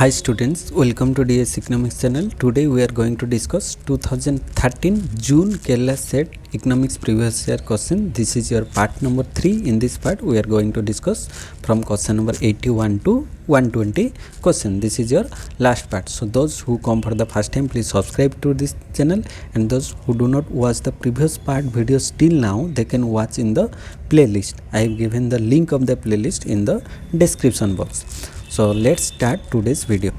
Hi students, welcome to DS Economics channel. Today we are going to discuss 2013 June Kerala set economics previous year question. This is your part number 3. In this part we are going to discuss from question number 81 to 120 question. This is your last part. So those who come for the first time, please subscribe to this channel, and those who do not watch the previous part videos till now, they can watch in the playlist. I have given the link of the playlist in the description box. So let's start today's video.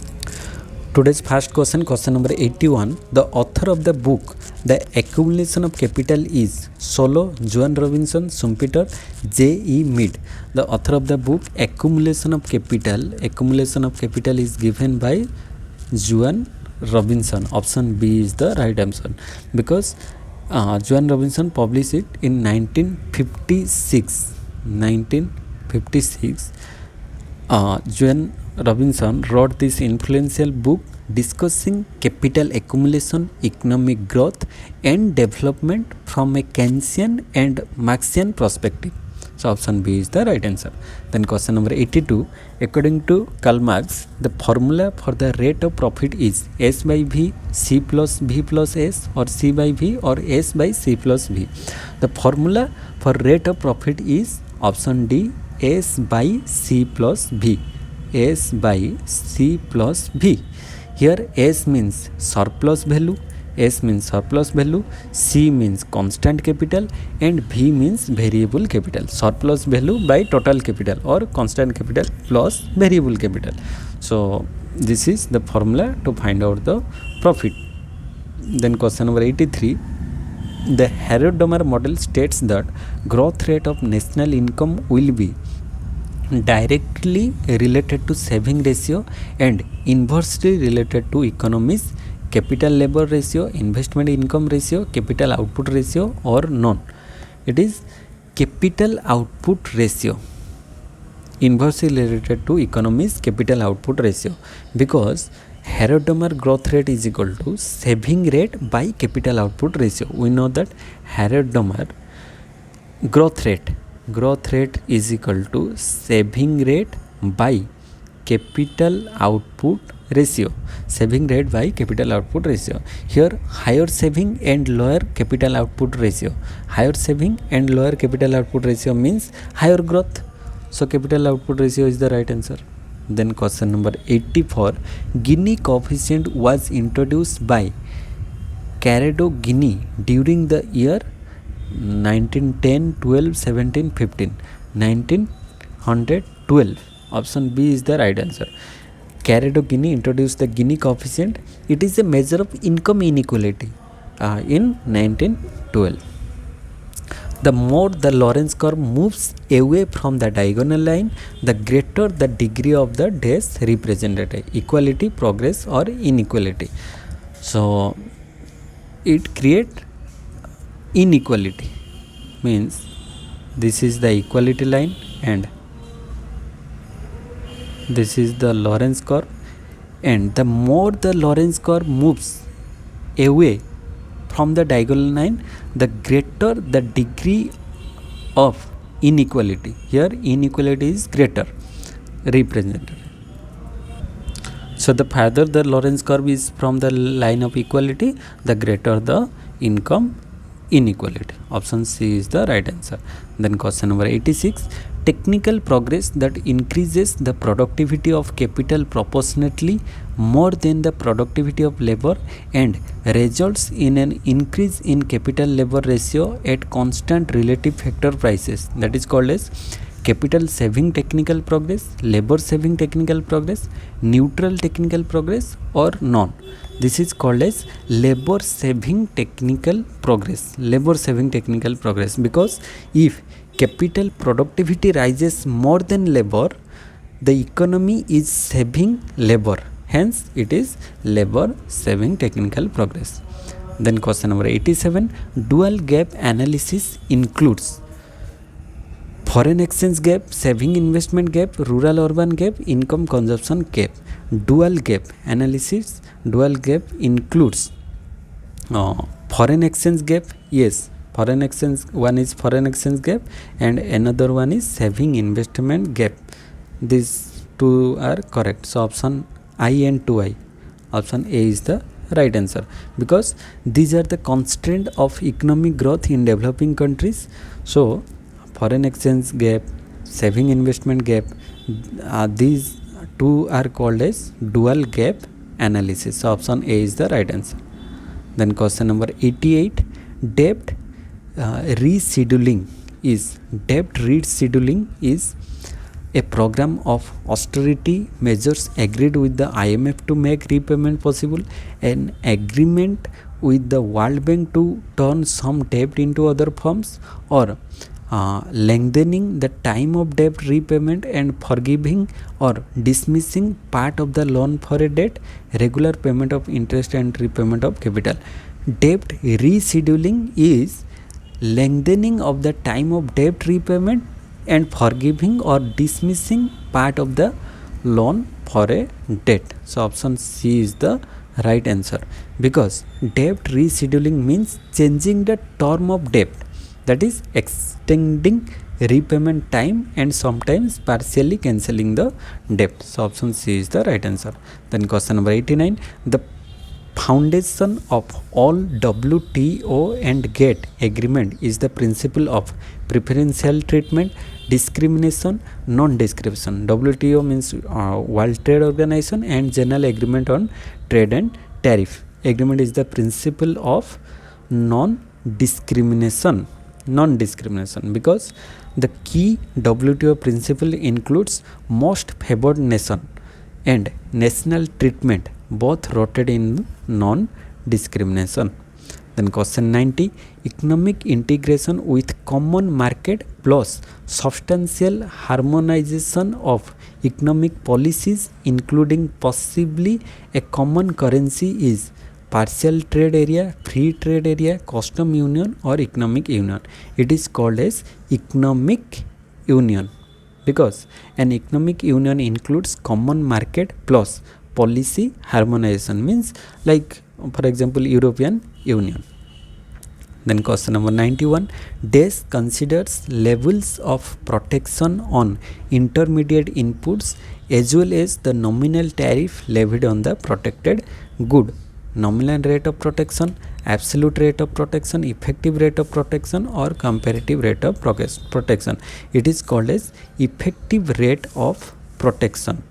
Today's first question, question number 81. The author of the book The Accumulation of Capital is Solo, Joan Robinson, Schumpeter, J.E. Mead. The author of the book Accumulation of Capital is given by Joan Robinson. Option B is the right answer, because Joan Robinson published it in 1956. Joan Robinson wrote this influential book discussing capital accumulation, economic growth and development from a Keynesian and Marxian perspective. So option B is the right answer. Then question number 82. According to Karl Marx, the formula for the rate of profit is S by V, C plus V plus S, or C by V, or S by C plus V. The formula for rate of profit is option D, S by C plus V. S by C plus V. Here S means surplus value, C means constant capital, and V means variable capital. Surplus value by total capital, or constant capital plus variable capital. So this is the formula to find out the profit. Then question number 83. The Harrod-Domar model states that growth rate of national income will be directly related to saving ratio and inversely related to economies, capital labor ratio, investment income ratio, capital output ratio, or none. It is capital output ratio, inversely related to economies, capital output ratio, because Harrod-Domar growth rate is equal to saving rate by capital output ratio. We know that Harrod-Domar growth rate is equal to saving rate by capital output ratio. Here higher saving and lower capital output ratio. Higher saving and lower capital output ratio means higher growth. So capital output ratio is the right answer. Then question number 84. Gini coefficient was introduced by Carrado-Gini during the year 1910, 12, 17, 15. 1912. Option B is the right answer. Carrado-Gini introduced the Gini coefficient. It is a measure of income inequality in 1912. The more the Lorenz curve moves away from the diagonal line, the greater the degree of the dash represented, equality, progress, or inequality. So it creates inequality, means this is the equality line and this is the Lorenz curve, and the more the Lorenz curve moves away from the diagonal line, the greater the degree of inequality. Here inequality is greater represented. So the farther the Lorenz curve is from the line of equality, the greater the income inequality. Option C is the right answer. Then question number 86. Technical progress that increases the productivity of capital proportionately more than the productivity of labor and results in an increase in capital labor ratio at constant relative factor prices. That is called as capital saving technical progress, labor saving technical progress, neutral technical progress, or none. This is called as labor saving technical progress. Because if capital productivity rises more than labor, the economy is saving labor. Hence, it is labor saving technical progress. Then question number 87. Dual gap analysis includes foreign exchange gap, saving investment gap, rural urban gap, income consumption gap. Dual gap analysis, dual gap includes foreign exchange gap. Yes, foreign exchange, one is foreign exchange gap and another one is saving investment gap. These two are correct. So option I and 2I. Option A is the right answer, because these are the constraint of economic growth in developing countries. So foreign exchange gap, saving investment gap, these two are called as dual gap analysis. So option A is the right answer. Then question number 88, debt rescheduling is a program of austerity measures agreed with the IMF to make repayment possible, an agreement with the World Bank to turn some debt into other forms, or lengthening the time of debt repayment and forgiving or dismissing part of the loan for a debt, regular payment of interest and repayment of capital. Debt rescheduling is lengthening of the time of debt repayment and forgiving or dismissing part of the loan for a debt. So option C is the right answer, because debt rescheduling means changing the term of debt, that is extending repayment time and sometimes partially cancelling the debt. So option C is the right answer. Then question number 89, the foundation of all WTO and GATT agreement is the principle of preferential treatment, discrimination, non-discrimination. WTO means World Trade Organization, and General Agreement on Trade and Tariff. Agreement is the principle of non-discrimination, because the key WTO principle includes most favored nation and national treatment, both rooted in non-discrimination. Then question 90, economic integration with common market plus substantial harmonization of economic policies, including possibly a common currency, is partial trade area, free trade area, custom union, or economic union. It is called as economic union, because an economic union includes common market plus policy harmonization, means like for example European Union. Then question number 91, DES considers levels of protection on intermediate inputs as well as the nominal tariff levied on the protected good. Nominal rate of protection, absolute rate of protection, effective rate of protection, or comparative rate of protection. It is called as effective rate of protection.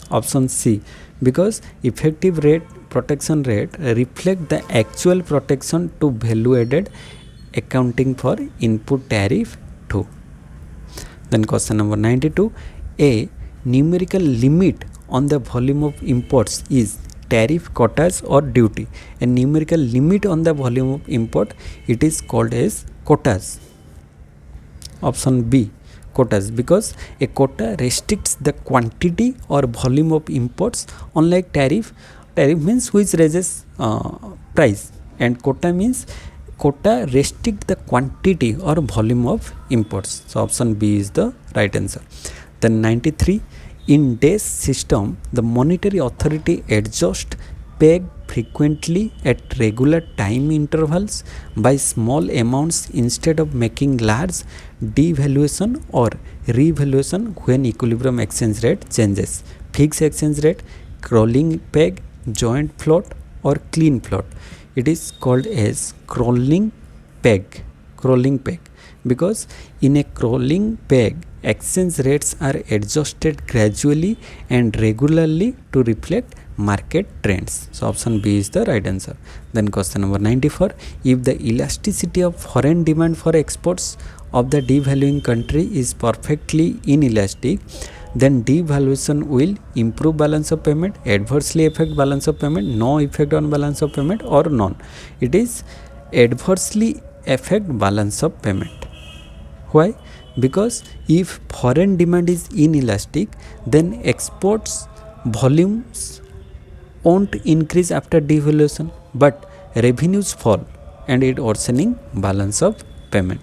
Option C, because effective rate protection rate reflect the actual protection to value added, accounting for input tariff too. Then question number 92, a numerical limit on the volume of imports is tariff, quotas, or duty. A numerical limit on the volume of import, it is called as quotas. Option B, quotas, because a quota restricts the quantity or volume of imports, unlike tariff. Tariff means which raises price, and quota means quota restrict the quantity or volume of imports. So option B is the right answer. Then 93, in DES system, the monetary authority adjusts peg frequently at regular time intervals by small amounts instead of making large devaluation or revaluation when equilibrium exchange rate changes. Fixed exchange rate, crawling peg, joint float, or clean float. It is called as crawling peg, because in a crawling peg, exchange rates are adjusted gradually and regularly to reflect market trends. So option B is the right answer. Then question number 94, if the elasticity of foreign demand for exports of the devaluing country is perfectly inelastic, then devaluation will improve balance of payment, adversely affect balance of payment, no effect on balance of payment, or none. It is adversely affect balance of payment. Why? Because if foreign demand is inelastic, then exports volumes won't increase after devaluation, but revenues fall and it worsening balance of payment.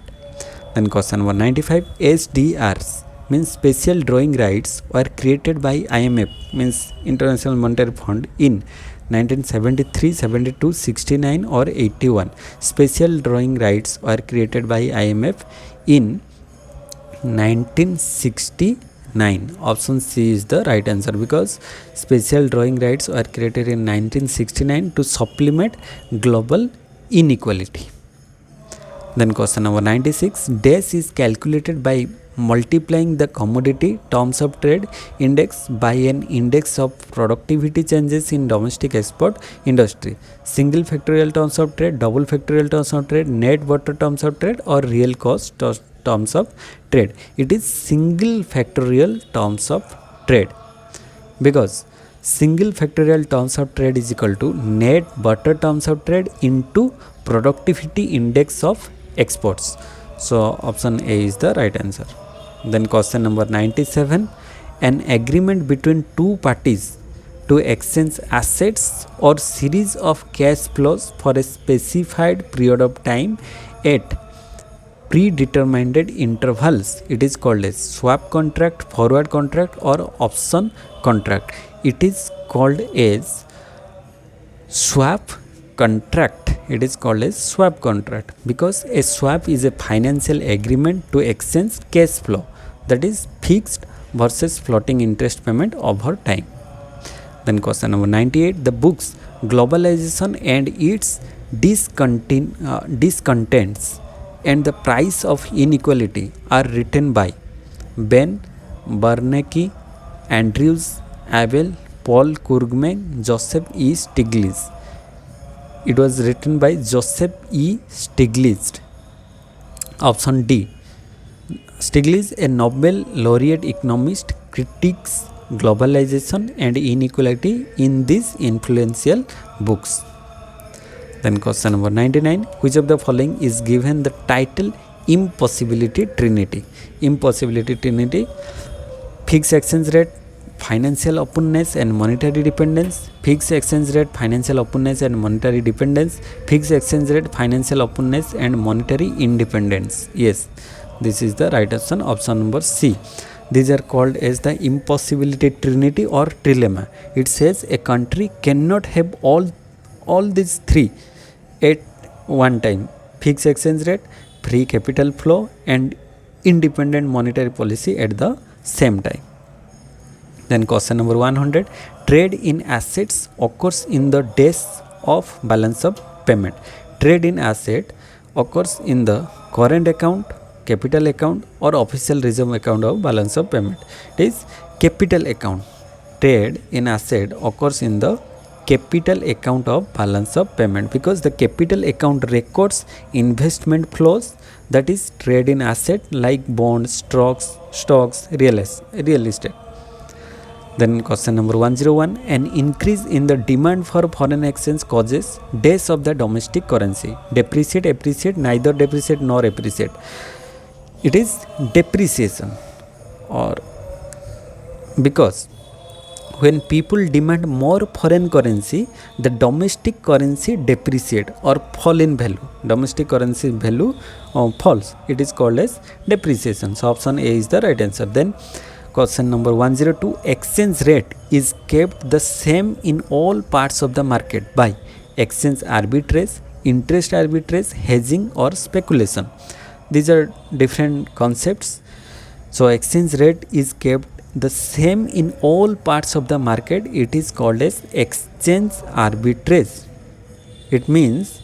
Then question number 95, SDRs means special drawing rights were created by IMF, means International Monetary Fund, in 1973, 72, 69, or 81. Special drawing rights were created by IMF in 1969. 9. Option C is the right answer, because special drawing rights were created in 1969 to supplement global inequality. Then question number 96. Dash is calculated by multiplying the commodity terms of trade index by an index of productivity changes in domestic export industry. Single factorial terms of trade, double factorial terms of trade, net water terms of trade, or real cost terms of trade. It is single factorial terms of trade, because single factorial terms of trade is equal to net butter terms of trade into productivity index of exports. So option A is the right answer. Then question number 97. An agreement between two parties to exchange assets or series of cash flows for a specified period of time at predetermined intervals, it is called as swap contract, forward contract, or option contract. It is called as swap contract. It is called as swap contract, because a swap is a financial agreement to exchange cash flow, that is fixed versus floating interest payment over time. Then question number 98. The books Globalization and its Discontents and the Price of Inequality are written by Ben Bernanke, Andrews Abel, Paul Krugman, Joseph E. Stiglitz. It was written by Joseph E. Stiglitz. Option D. Stiglitz, a Nobel laureate economist, critiques globalization and inequality in these influential books. Then question number 99. Which of the following is given the title Impossibility Trinity? Impossibility Trinity: fixed exchange rate, financial openness and monetary dependence, fixed exchange rate, financial openness and monetary dependence, fixed exchange rate, financial openness and monetary independence. Yes, this is the right option, option number C. These are called as the impossibility trinity or trilemma. It says a country cannot have all these three at one time: fixed exchange rate, free capital flow, and independent monetary policy at the same time. Then question number 100. Trade in assets occurs in the dash of balance of payment. Trade in asset occurs in the current account, capital account, or official reserve account of balance of payment. It is capital account. Trade in asset occurs in the capital account of balance of payment, because the capital account records investment flows, that is trade in asset like bonds, stocks, real estate. Then question number 101. An increase in the demand for foreign exchange causes dash of the domestic currency: depreciate, appreciate, neither depreciate nor appreciate. It is depreciation, or because when people demand more foreign currency, the domestic currency depreciate or fall in value. Domestic currency value falls. It is called as depreciation. So option A is the right answer. Then question number 102. Exchange rate is kept the same in all parts of the market by exchange arbitrage, interest arbitrage, hedging, or speculation. These are different concepts. So exchange rate is kept the same in all parts of the market. It is called as exchange arbitrage. It means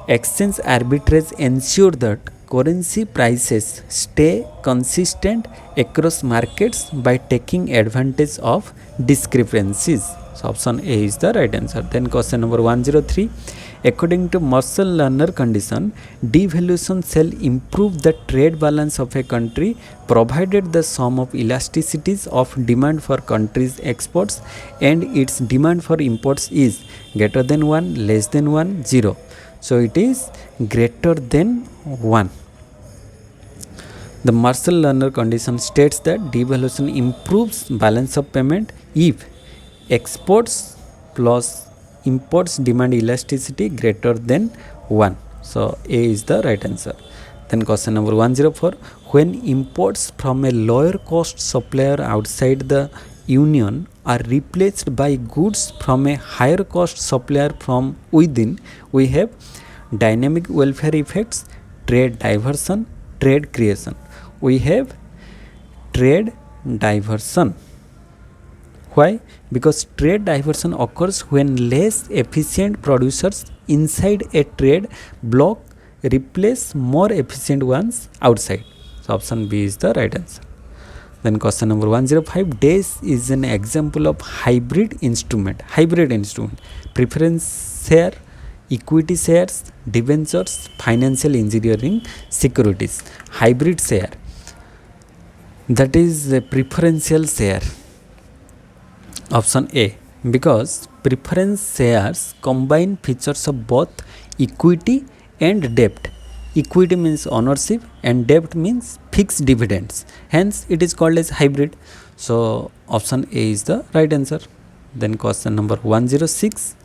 exchange arbitrage ensure that currency prices stay consistent across markets by taking advantage of discrepancies. So option A is the right answer. Then question number 103. According to Marshall-Lerner condition, devaluation shall improve the trade balance of a country provided the sum of elasticities of demand for country's exports and its demand for imports is greater than 1, less than 1, 0. So it is greater than 1. The Marshall-Lerner condition states that devaluation improves balance of payment if exports plus imports demand elasticity greater than 1. So A is the right answer. Then question number 104. When imports from a lower cost supplier outside the union are replaced by goods from a higher cost supplier from within, we have dynamic welfare effects, trade diversion, trade creation. We have trade diversion. Why? Because trade diversion occurs when less efficient producers inside a trade block replace more efficient ones outside. So option B is the right answer. Then question number 105, DAS is an example of hybrid instrument. Preference share, equity shares, debentures, financial engineering securities. Hybrid share, that is a preferential share. Option A, because preference shares combine features of both equity and debt. Equity means ownership and debt means fixed dividends. Hence, it is called as hybrid. So, option A is the right answer. Then question number 106.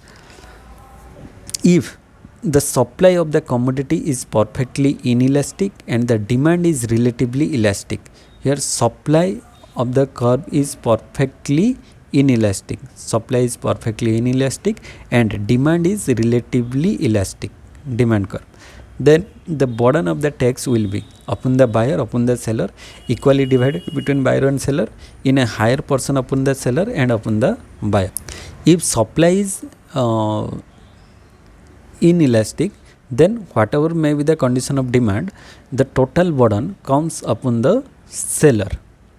If the supply of the commodity is perfectly inelastic and the demand is relatively elastic. Here supply of the curve is perfectly inelastic. Supply is perfectly inelastic and demand is relatively elastic. Demand curve. Then the burden of the tax will be upon the buyer, upon the seller, equally divided between buyer and seller, in a higher portion upon the seller and upon the buyer. If supply is inelastic, then whatever may be the condition of demand, the total burden comes upon the seller.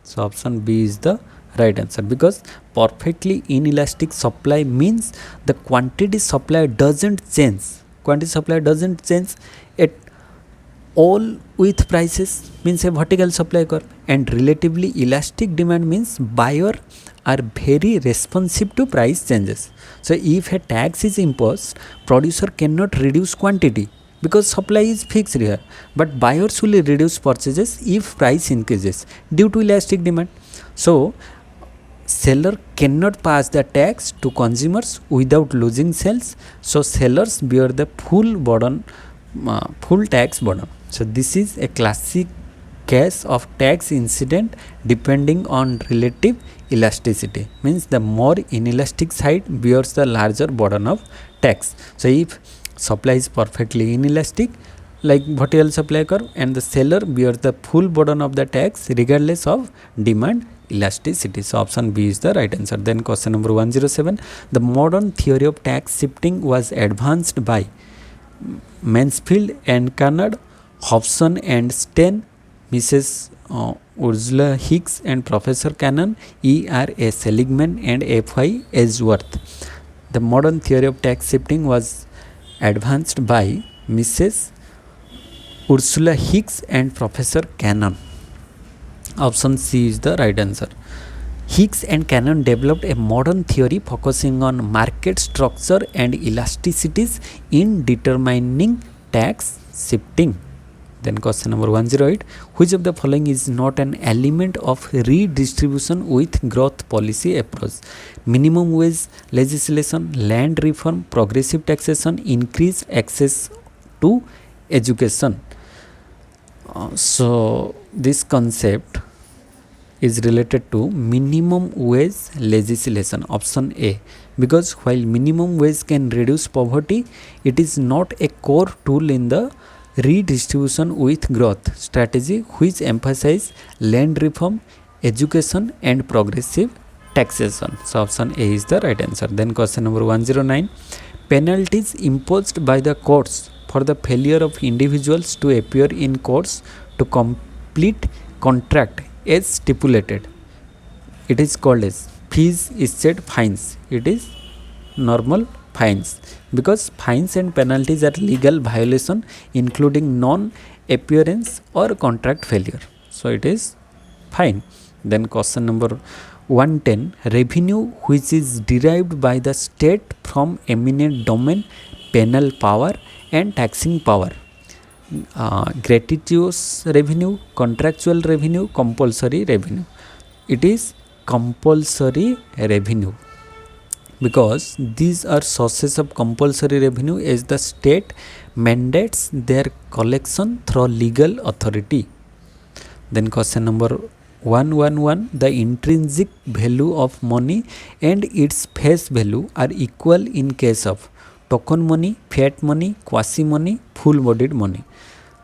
So option B is the right answer, because perfectly inelastic supply means the quantity supply doesn't change. Quantity supply doesn't change at all with prices, means a vertical supply curve, and relatively elastic demand means buyer are very responsive to price changes. So if a tax is imposed, producer cannot reduce quantity because supply is fixed here, but buyers will reduce purchases if price increases due to elastic demand. So seller cannot pass the tax to consumers without losing sales, so sellers bear the full burden, full tax burden. So this is a classic case of tax incident depending on relative elasticity, means the more inelastic side bears the larger burden of tax. So if supply is perfectly inelastic like vertical supply curve, and the seller bears the full burden of the tax regardless of demand elasticity. So option B is the right answer. Then question number 107, the modern theory of tax shifting was advanced by Mansfield and Carnard, Hobson and Stein, Mrs. Ursula Hicks and Professor Cannon, E.R.A. Seligman and F.Y. Edgeworth. The modern theory of tax shifting was advanced by Mrs. Ursula Hicks and Professor Cannon. Option C is the right answer. Hicks and Cannon developed a modern theory focusing on market structure and elasticities in determining tax shifting. Then question number 108, which of the following is not an element of redistribution with growth policy approach? Minimum wage legislation, land reform, progressive taxation, increase access to education. So this concept is related to minimum wage legislation, option A, because while minimum wage can reduce poverty, it is not a core tool in the redistribution with growth strategy, which emphasize land reform, education and progressive taxation. So option A is the right answer. Then question number 109, penalties imposed by the courts for the failure of individuals to appear in courts to complete contract as stipulated, it is called as fees instead fines. It is normal fines, because fines and penalties are legal violation including non-appearance or contract failure. So it is fine. Then question number 110, revenue which is derived by the state from eminent domain, penal power and taxing power. Gratuitous revenue, contractual revenue, compulsory revenue. It is compulsory revenue, because these are sources of compulsory revenue as the state mandates their collection through legal authority. Then question number 111, the intrinsic value of money and its face value are equal in case of token money, fiat money, quasi money, full bodied money.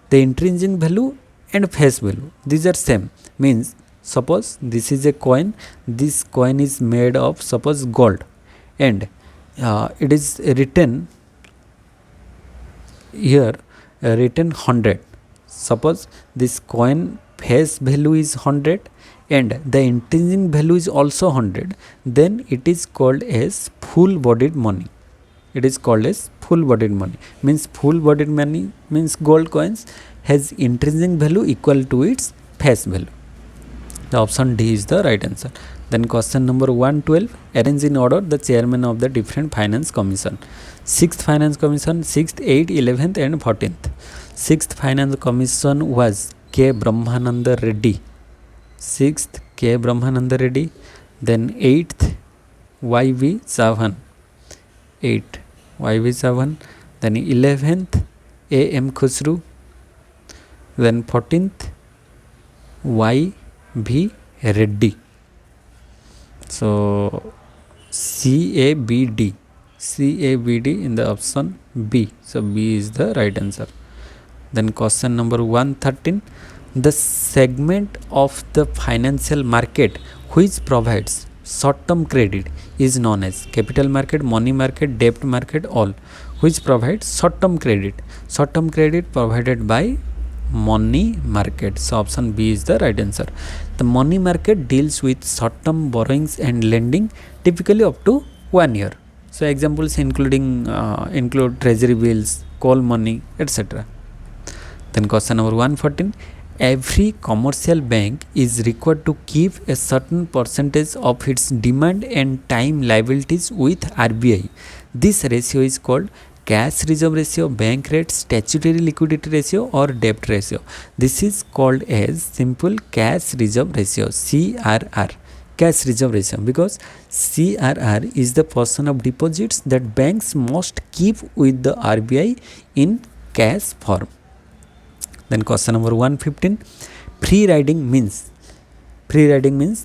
The intrinsic value and face value, these are same, means suppose this is a coin, this coin is made of suppose gold, and it is written here, written 100. Suppose this coin face value is 100 and the intrinsic value is also 100, then it is called as full bodied money. It is called as full bodied money. Means full bodied money means gold coins has intrinsic value equal to its face value. The option D is the right answer. Then question number 112, arrange in order the chairman of the different finance commission. 6th finance commission, 6th, 8th, 11th and 14th. 6th finance commission was K. Brahmananda Reddy. 6th, K. Brahmananda Reddy. Then 8th, Y.V. Chauhan. 8th, Y.V. Chauhan. Then 11th, A.M. Khusru. Then 14th, Y.V. Reddy. So CABD in the option B. So B is the right answer. Then question number 113, the segment of the financial market which provides short-term credit is known as capital market, money market, debt market, all. Which provides short-term credit? Short-term credit provided by money market. So option B is the right answer. The money market deals with short-term borrowings and lending, typically up to 1 year. So examples include treasury bills, call money, etc. Then question number 114, every commercial bank is required to keep a certain percentage of its demand and time liabilities with RBI. This ratio is called cash reserve ratio, bank rate, statutory liquidity ratio or debt ratio. This is called as simple cash reserve ratio, CRR, cash reserve ratio, because CRR is the portion of deposits that banks must keep with the RBI in cash form. Then question number 115, free riding means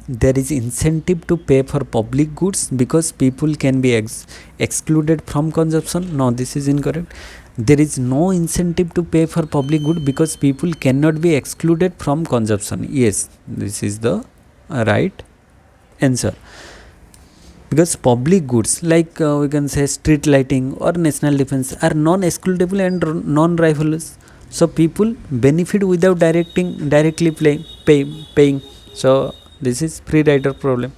there is incentive to pay for public goods because people can be excluded from consumption. No, this is incorrect. There is no incentive to pay for public good because people cannot be excluded from consumption. Yes, this is the right answer. Because public goods like we can say street lighting or national defense are non-excludable and non-rivalrous. So people benefit without directly paying. So this is free rider problem.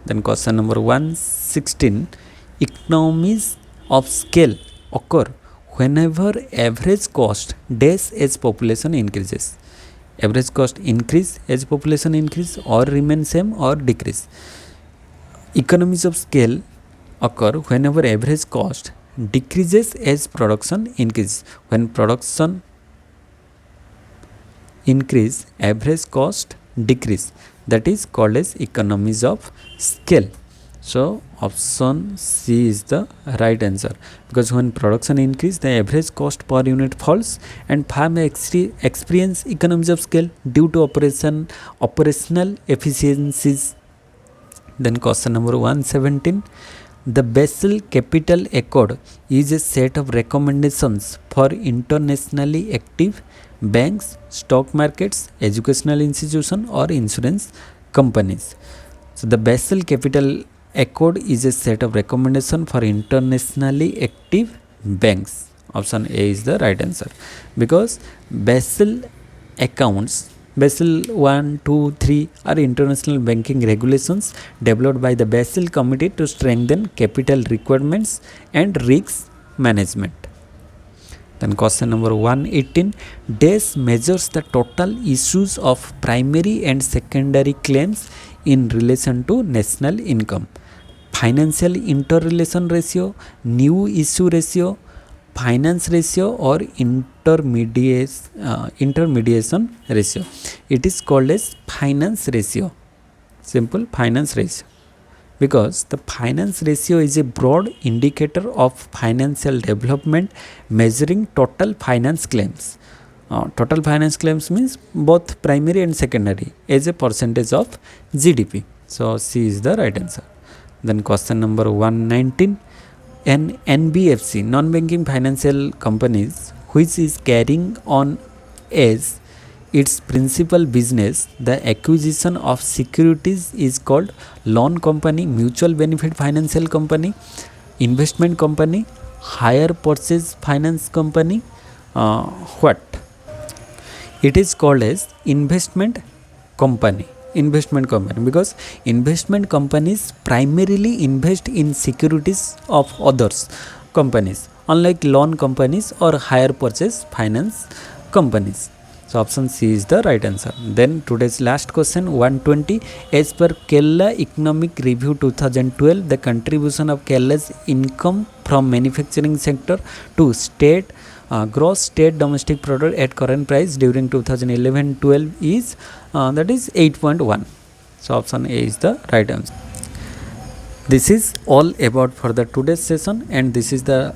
Then question number 116, economies of scale occur whenever average cost dash as population increases. Average cost increase as population increase or remain same or decrease. Economies of scale occur whenever average cost decreases as production increases. When production increase, average cost decrease, that is called as economies of scale. So option C is the right answer, because when production increase, the average cost per unit falls and farm experience economies of scale due to operational efficiencies. Then question number 117, the Basel Capital Accord is a set of recommendations for internationally active banks, stock markets, educational institutions or insurance companies. So the Basel Capital Accord is a set of recommendations for internationally active banks. Option A is the right answer, because Basel accounts, Basel 1, 2, 3 are international banking regulations developed by the Basel Committee to strengthen capital requirements and risk management. Then question number 118, dash measures the total issues of primary and secondary claims in relation to national income. Financial interrelation ratio, new issue ratio, finance ratio or intermediation ratio. It is called as finance ratio, simple finance ratio, because the finance ratio is a broad indicator of financial development measuring total finance claims. Total finance claims means both primary and secondary as a percentage of GDP. So C is the right answer. Then question number 119, an NBFC, non-banking financial companies, which is carrying on as its principal business, the acquisition of securities, is called loan company, mutual benefit financial company, investment company, hire purchase finance company. What? It is called as investment company. Investment company, because investment companies primarily invest in securities of others companies, unlike loan companies or hire purchase finance companies. So option C is the right answer. Then today's last question, 120. As per Kerala Economic Review 2012, the contribution of Kerala's income from manufacturing sector to state gross state domestic product at current price during 2011-12 is that is 8.1. So option A is the right answer. This is all about for the today's session, and this is the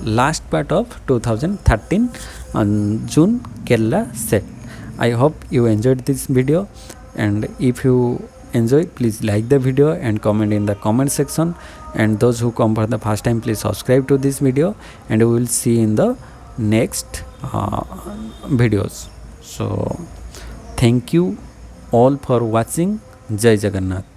last part of 2013 June Kerala set. I hope you enjoyed this video, and if you enjoy, please like the video and comment in the comment section, and those who come for the first time, please subscribe to this video, and we will see in the next videos. So thank you all for watching. Jai Jagannath.